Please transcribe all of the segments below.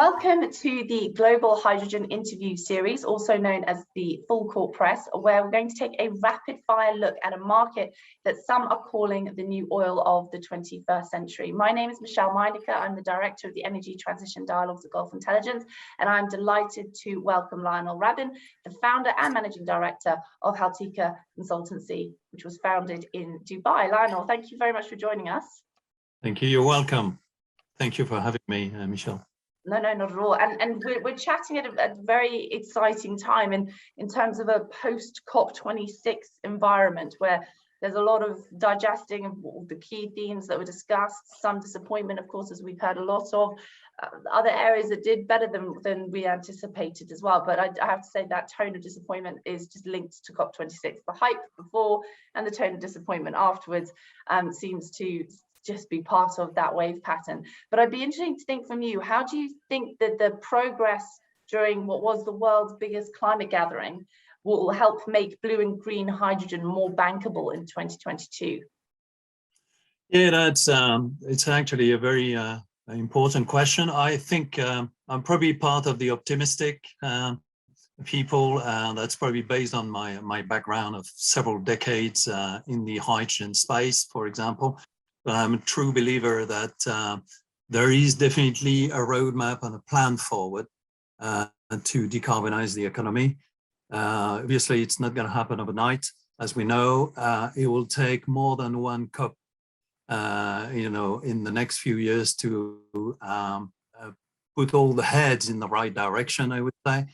Welcome to the Global Hydrogen Interview Series, also known as the Full Court Press, where we're going to take a rapid-fire look at a market that some are calling the new oil of the 21st century. My name is Michelle Meinecker. I'm the Director of the Energy Transition Dialogues at Gulf Intelligence, and I'm delighted to welcome Lionel Rabin, the founder and Managing Director of Haltika Consultancy, which was founded in Dubai. Lionel, thank you very much for joining us. Thank you. You're welcome. Thank you for having me, Michelle. No, not at all. And we're chatting at a very exciting time in terms of a post-COP26 environment where there's a lot of digesting of the key themes that were discussed, some disappointment, of course, as we've heard a lot of, other areas that did better than we anticipated as well. But I have to say that tone of disappointment is just linked to COP26. The hype before and the tone of disappointment afterwards seems to just be part of that wave pattern. But I'd be interested to think from you, how do you think that the progress during what was the world's biggest climate gathering will help make blue and green hydrogen more bankable in 2022? Yeah, that's it's actually a very important question. I think I'm probably part of the optimistic people. That's probably based on my background of several decades in the hydrogen space, for example. But I'm a true believer that there is definitely a roadmap and a plan forward to decarbonize the economy. Obviously, it's not going to happen overnight. As we know, it will take more than one COP, in the next few years to put all the heads in the right direction, I would say,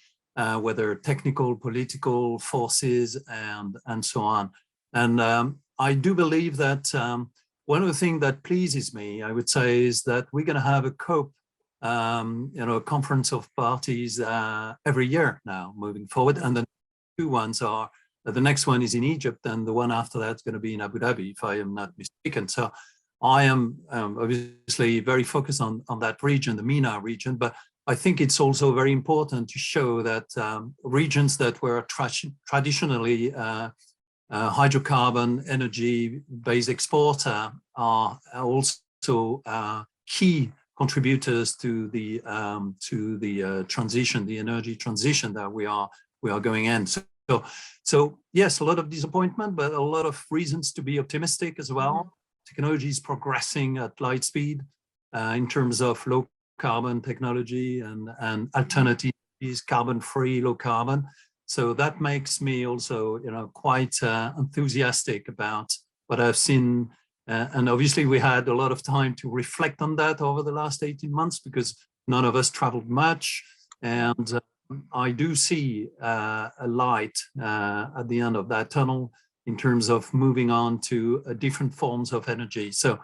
whether technical, political forces, and so on. And I do believe that one of the things that pleases me, I would say, is that we're going to have a COP, a conference of parties every year now moving forward. And the two ones are, the next one is in Egypt and the one after that's going to be in Abu Dhabi, if I am not mistaken. So I am obviously very focused on that region, the MENA region, but I think it's also very important to show that regions that were traditionally hydrocarbon energy-based exporter are also key contributors to the transition, the energy transition that we are going in. So yes, a lot of disappointment, but a lot of reasons to be optimistic as well. Mm-hmm. Technology is progressing at light speed in terms of low carbon technology and alternatives, carbon-free, low carbon. So that makes me also, quite enthusiastic about what I've seen. And obviously we had a lot of time to reflect on that over the last 18 months because none of us traveled much. And I do see a light at the end of that tunnel in terms of moving on to different forms of energy. So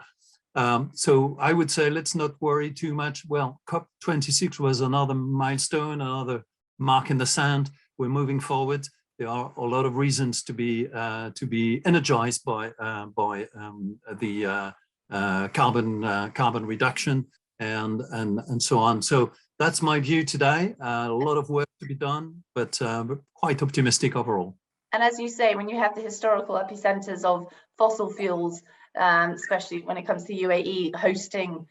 I would say let's not worry too much. Well, COP26 was another milestone, another mark in the sand. We're moving forward. There are a lot of reasons to be energized by the carbon reduction and so on. So that's my view today. A lot of work to be done, but quite optimistic overall. And as you say, when you have the historical epicenters of fossil fuels, especially when it comes to UAE hosting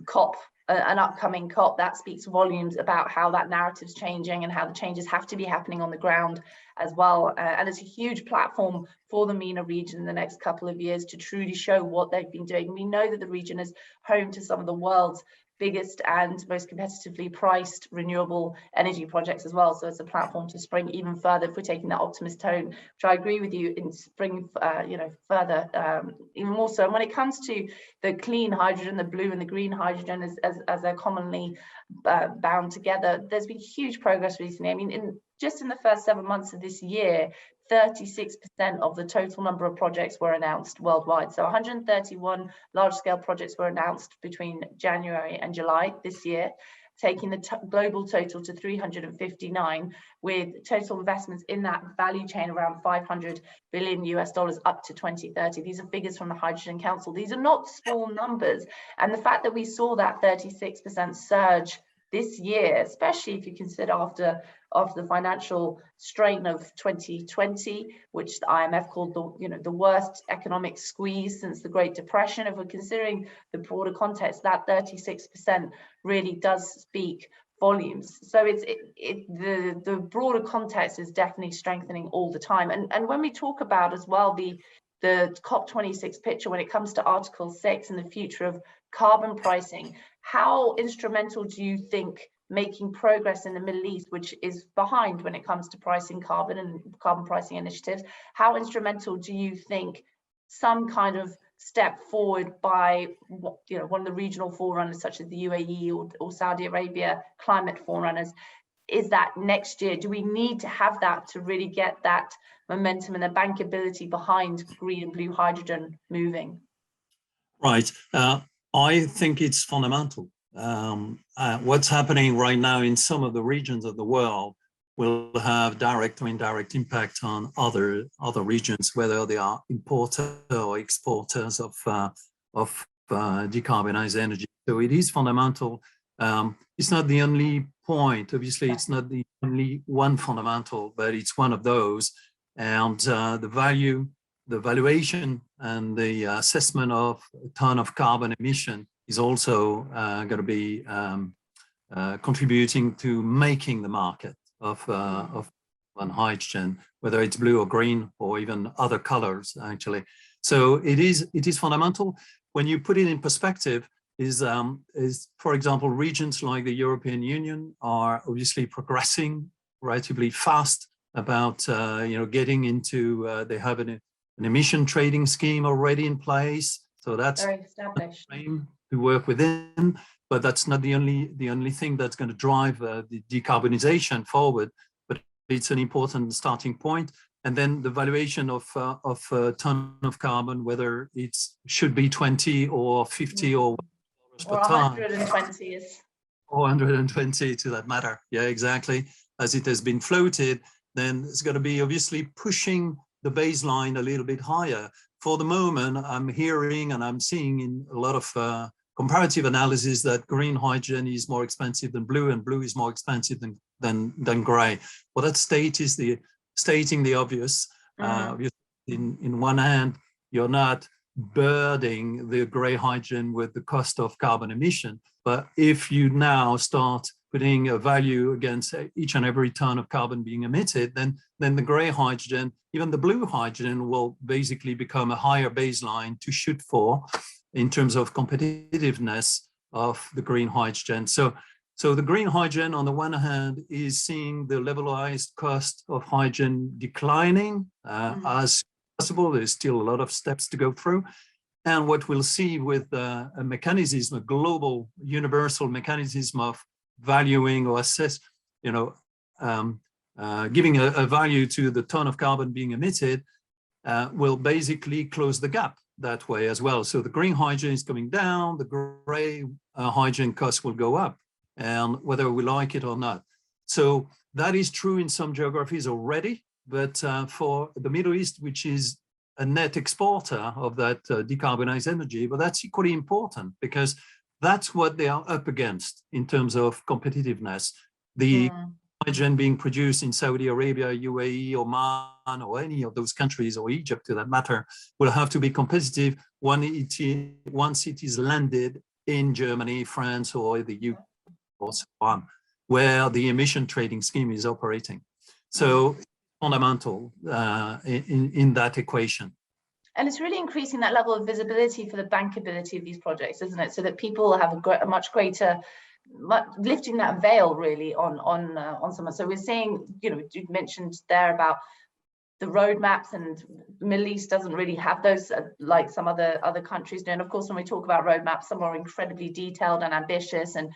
COP, an upcoming COP, that speaks volumes about how that narrative's changing and how the changes have to be happening on the ground as well. And it's a huge platform for the MENA region in the next couple of years to truly show what they've been doing. We know that the region is home to some of the world's biggest and most competitively priced renewable energy projects as well. So it's a platform to spring even further if we're taking that optimist tone, which I agree with you in spring, further, even more so. And when it comes to the clean hydrogen, the blue and the green hydrogen, as they're commonly bound together, there's been huge progress recently. I mean, just in the first 7 months of this year, 36% of the total number of projects were announced worldwide. So 131 large-scale projects were announced between January and July this year, taking the global total to 359, with total investments in that value chain around $500 billion US up to 2030. These are figures from the Hydrogen Council. These are not small numbers. And the fact that we saw that 36% surge this year, especially if you consider after the financial strain of 2020, which the IMF called the worst economic squeeze since the Great Depression. If we're considering the broader context, that 36% really does speak volumes. So the broader context is definitely strengthening all the time. And when we talk about as well the COP26 picture when it comes to Article 6 and the future of carbon pricing, how instrumental do you think making progress in the Middle East, which is behind when it comes to pricing carbon and carbon pricing initiatives, how instrumental do you think some kind of step forward by one of the regional forerunners such as the UAE or Saudi Arabia climate forerunners is that next year? Do we need to have that to really get that momentum and the bankability behind green and blue hydrogen moving? Right. I think it's fundamental. What's happening right now in some of the regions of the world will have direct or indirect impact on other regions, whether they are importers or exporters of decarbonized energy. So it is fundamental. It's not the only point. Obviously, it's not the only one fundamental, but it's one of those. And the valuation and the assessment of a ton of carbon emission is also going to be contributing to making the market of hydrogen, whether it's blue or green or even other colors, actually. So it is fundamental. When you put it in perspective, is for example, regions like the European Union are obviously progressing relatively fast about getting into they have an emission trading scheme already in place, so that's very established to work within. But that's not the only thing that's going to drive the decarbonization forward, but it's an important starting point. And then the valuation of a ton of carbon, whether it should be 20 or 50 or per ton, 120 is, or 120 to that matter. Yeah, exactly. As it has been floated, then it's going to be obviously pushing the baseline a little bit higher. For the moment, I'm hearing and I'm seeing in a lot of comparative analysis that green hydrogen is more expensive than blue, and blue is more expensive than gray. Well, that stating the obvious. In one hand, you're not burdening the gray hydrogen with the cost of carbon emission, but if you now start putting a value against each and every ton of carbon being emitted, then the gray hydrogen, even the blue hydrogen, will basically become a higher baseline to shoot for in terms of competitiveness of the green hydrogen. So the green hydrogen, on the one hand, is seeing the levelized cost of hydrogen declining as possible. There's still a lot of steps to go through. And what we'll see with a mechanism, a global universal mechanism of valuing or assess, giving a value to the ton of carbon being emitted, will basically close the gap that way as well. So the green hydrogen is coming down, the gray hydrogen cost will go up, and whether we like it or not. So that is true in some geographies already, but for the Middle East, which is a net exporter of that decarbonized energy, but that's equally important because that's what they are up against in terms of competitiveness. The hydrogen being produced in Saudi Arabia, UAE, Oman, or any of those countries, or Egypt to that matter, will have to be competitive once it is landed in Germany, France, or the UK, or so on, where the emission trading scheme is operating. So fundamental in that equation. And it's really increasing that level of visibility for the bankability of these projects, isn't it? So that people have a much greater, lifting that veil really on someone. So we're seeing, you mentioned there about the roadmaps, and the Middle East doesn't really have those like some other countries do. And of course, when we talk about roadmaps, some are incredibly detailed and ambitious, and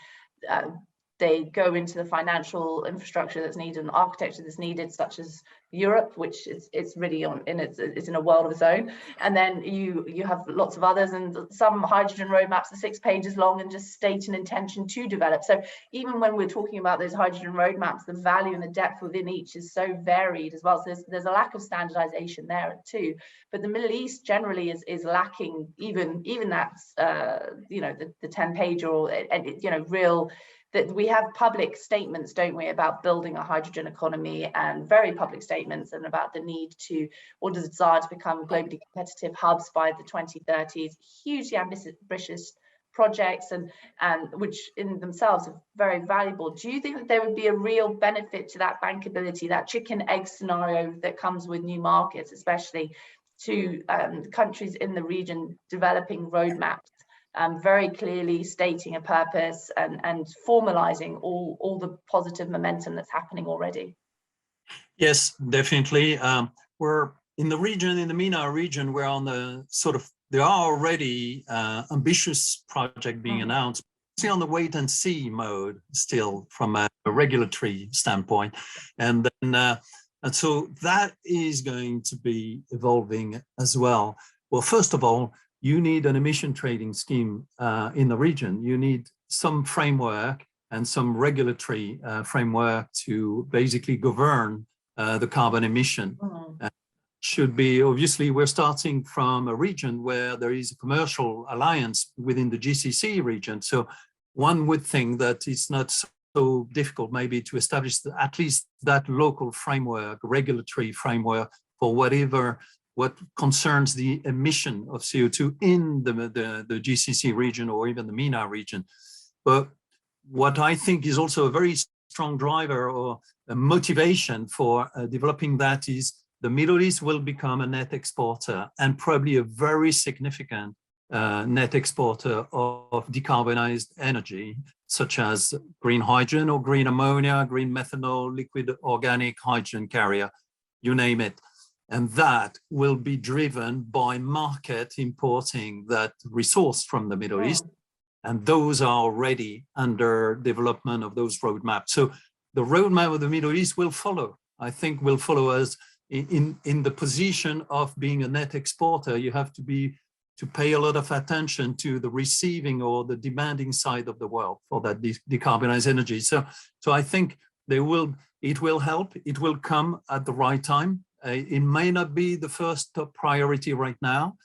they go into the financial infrastructure that's needed and architecture that's needed, such as Europe, which it's really it's in a world of its own. And then you have lots of others, and some hydrogen roadmaps are 6 pages long and just state an intention to develop. So even when we're talking about those hydrogen roadmaps, the value and the depth within each is so varied as well. So there's a lack of standardization there too. But the Middle East generally is lacking even that the 10-page or real that we have public statements, don't we, about building a hydrogen economy, and very public statements, and about the need to, or the desire to become globally competitive hubs by the 2030s, hugely ambitious projects, and which in themselves are very valuable. Do you think that there would be a real benefit to that bankability, that chicken egg scenario that comes with new markets, especially to countries in the region developing roadmaps, very clearly stating a purpose and formalizing all the positive momentum that's happening already? Yes, definitely. We're in the region, in the MENA region, we're on the sort of, there are already ambitious projects being announced, see on the wait and see mode still from a regulatory standpoint. And then, and so that is going to be evolving as well. Well, first of all, you need an emission trading scheme in the region. You need some framework and some regulatory framework to basically govern the carbon emission. Should be, obviously, we're starting from a region where there is a commercial alliance within the GCC region. So one would think that it's not so difficult maybe to establish at least that local framework, regulatory framework for what concerns the emission of CO2 in the GCC region or even the MENA region. But what I think is also a very strong driver or a motivation for developing that is the Middle East will become a net exporter, and probably a very significant net exporter of decarbonized energy, such as green hydrogen or green ammonia, green methanol, liquid organic hydrogen carrier, you name it. And that will be driven by market importing that resource from the Middle East. And those are already under development of those roadmaps. So the roadmap of the Middle East will follow, I think will follow us in the position of being a net exporter. You have to pay a lot of attention to the receiving or the demanding side of the world for that decarbonized energy. So I think it will help. It will come at the right time. It may not be the first top priority right now,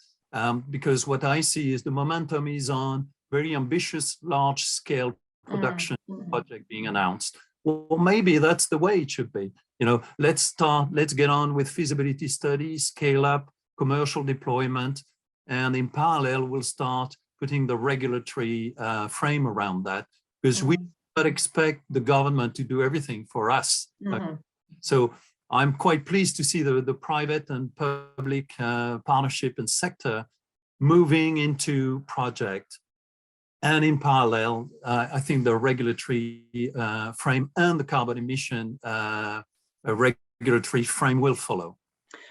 because what I see is the momentum is on very ambitious, large scale production project being announced. Well, maybe that's the way it should be. You know, let's get on with feasibility studies, scale up, commercial deployment, and in parallel, we'll start putting the regulatory frame around that, because we don't expect the government to do everything for us. So I'm quite pleased to see the private and public partnership and sector moving into project. And in parallel, I think the regulatory frame and the carbon emission regulatory frame will follow.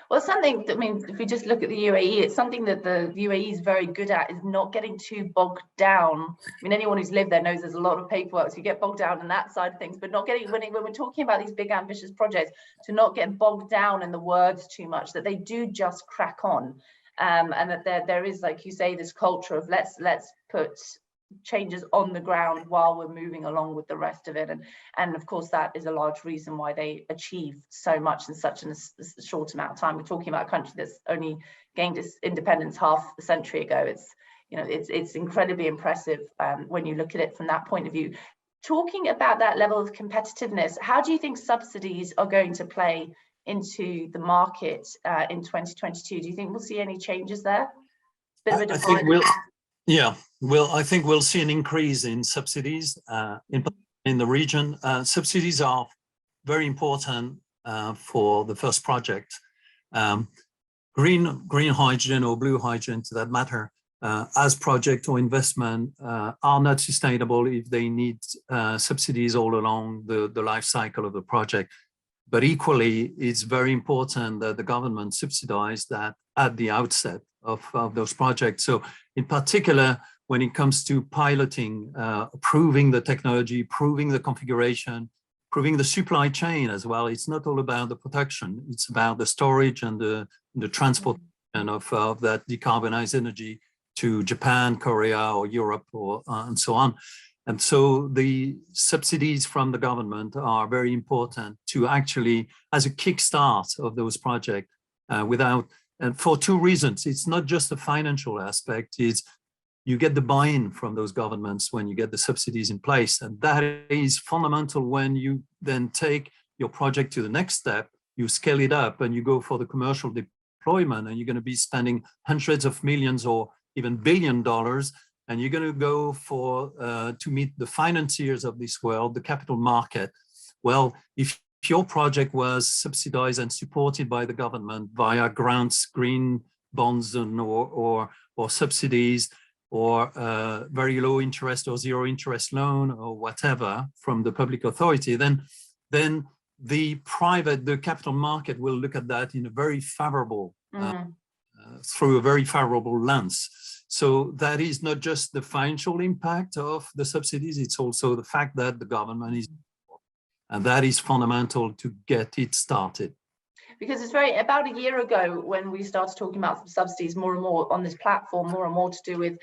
Well, something, I mean, if we just look at the UAE, it's something that the UAE is very good at, is not getting too bogged down. I mean, anyone who's lived there knows there's a lot of paperwork, so you get bogged down in that side of things, but not getting, when we're talking about these big ambitious projects, to not get bogged down in the words too much, that they do just crack on. And that there is, like you say, this culture of let's put changes on the ground while we're moving along with the rest of it, and of course that is a large reason why they achieve so much in such a short amount of time. We're talking about a country that's only gained its independence half a century ago. It's, you know, it's incredibly impressive when you look at it from that point of view. Talking about that level of competitiveness, how do you think subsidies are going to play into the market in 2022? Do you think we'll see any changes there? I think I think we'll see an increase in subsidies in the region. Subsidies are very important for the first project. Green hydrogen or blue hydrogen, to that matter, as project or investment are not sustainable if they need subsidies all along the life cycle of the project. But equally, it's very important that the government subsidize that at the outset of those projects. So in particular, when it comes to piloting, proving the technology, proving the configuration, proving the supply chain as well. It's not all about the production, it's about the storage and the transportation of that decarbonized energy to Japan, Korea, or Europe, or and so on. And so the subsidies from the government are very important to actually, as a kickstart of those projects, and for two reasons. It's not just the financial aspect, it's you get the buy-in from those governments when you get the subsidies in place. And that is fundamental when you then take your project to the next step, you scale it up and you go for the commercial deployment, and you're going to be spending hundreds of millions or even $1 billion, and you're going to go for to meet the financiers of this world, the capital market. Well, if your project was subsidized and supported by the government via grants, green bonds, or subsidies, or very low interest or zero interest loan or whatever from the public authority, then the capital market will look at that in a very favorable, through a very favorable lens. So that is not just the financial impact of the subsidies, it's also the fact that the government is, and that is fundamental to get it started. Because it's about a year ago when we started talking about subsidies more and more on this platform, more and more to do with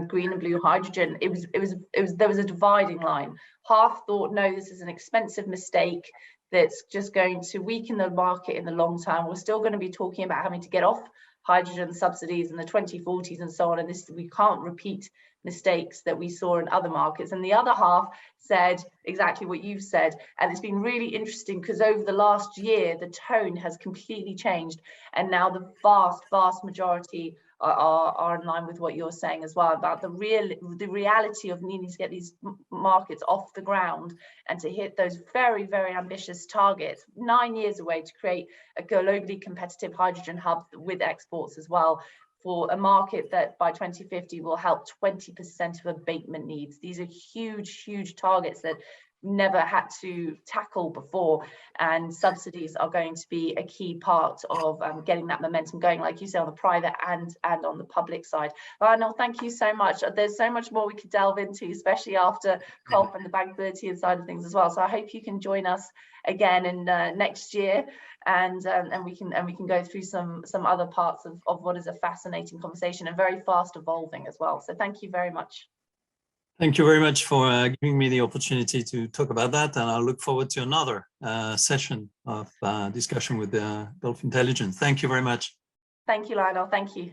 green and blue hydrogen. There was a dividing line. Half thought, no, this is an expensive mistake that's just going to weaken the market in the long term. We're still going to be talking about having to get off hydrogen subsidies in the 2040s and so on, and this, we can't repeat mistakes that we saw in other markets. And the other half said exactly what you've said, and it's been really interesting because over the last year the tone has completely changed, and now the vast majority are in line with what you're saying as well about the reality of needing to get these markets off the ground and to hit those very ambitious targets 9 years away to create a globally competitive hydrogen hub with exports as well, for a market that by 2050 will help 20% of abatement needs. These are huge targets that never had to tackle before, and subsidies are going to be a key part of getting that momentum going, like you say, on the private and on the public side. Lionel, thank you so much. There's so much more we could delve into, especially after COP and the bankability side of things as well. So I hope you can join us again in next year, and we can go through some other parts of what is a fascinating conversation and very fast evolving as well. So thank you very much. Thank you very much for giving me the opportunity to talk about that, and I look forward to another session of discussion with Gulf Intelligence. Thank you very much. Thank you, Lionel. Thank you.